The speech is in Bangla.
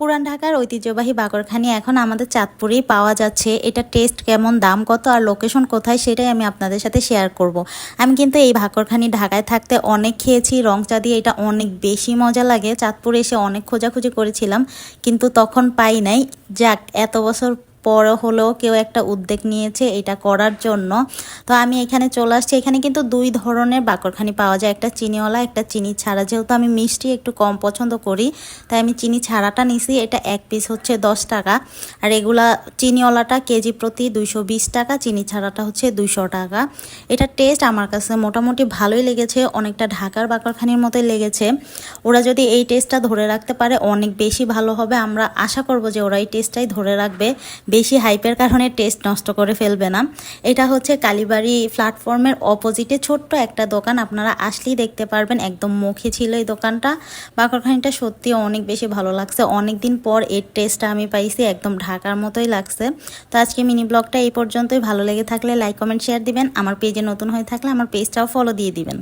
পুরান ঢাকার ঐতিহ্যবাহী বাকরখানি এখন আমাদের চাঁদপুরেই পাওয়া যাচ্ছে। এটা টেস্ট কেমন, দাম কত আর লোকেশন কোথায় সেটাই আমি আপনাদের সাথে শেয়ার করব। আমি কিন্তু এই বাকরখানি ঢাকায় থাকতে অনেক খেয়েছি, রংচা দিয়ে এটা অনেক বেশি মজা লাগে। চাঁদপুরে এসে অনেক খোঁজাখুঁজি করেছিলাম কিন্তু তখন পাই নাই। যাক, এত বছর পর হলেও কেউ একটা উদ্যোগ নিয়েছে এটা করার জন্য। তো আমি এখানে চলে আসছি। এখানে কিন্তু দুই ধরনের বাকরখানি পাওয়া যায়, একটা চিনিওয়ালা একটা চিনি ছাড়া। যেহেতু আমি মিষ্টি একটু কম পছন্দ করি তাই আমি চিনি ছাড়াটা নিছি। এটা এক পিস হচ্ছে 10 টাকা, আর এগুলা চিনিওয়ালাটা কেজি প্রতি 220 টাকা, চিনি ছাড়াটা হচ্ছে 200 টাকা। এটা টেস্ট আমার কাছে মোটামুটি ভালোই লেগেছে, অনেকটা ঢাকার বাকরখানির মতোই লেগেছে। ওরা যদি এই টেস্টটা ধরে রাখতে পারে অনেক বেশি ভালো হবে। আমরা আশা করব যে ওরা এই টেস্টটাই ধরে রাখবে, বেশি হাইপের কারণে টেস্ট নষ্ট করে ফেলবে না। এটা হচ্ছে কালীবাড়ি প্ল্যাটফর্মের অপোজিটে ছোট্ট একটা দোকান, আপনারা আসলেই দেখতে পারবেন। একদম মুখে ছিল এই দোকানটা। বাকরখানিটা সত্যি অনেক বেশি ভালো লাগছে, অনেক দিন পর এর টেস্টটা আমি পাইছি, একদম ঢাকার মতোই লাগছে। তো আজকে মিনি ব্লগটা এই পর্যন্তই। ভালো লেগে থাকলে লাইক কমেন্ট শেয়ার দিবেন, আমার পেজে নতুন হয়ে থাকলে আমার পেজটাও ফলো দিয়ে দিবেন।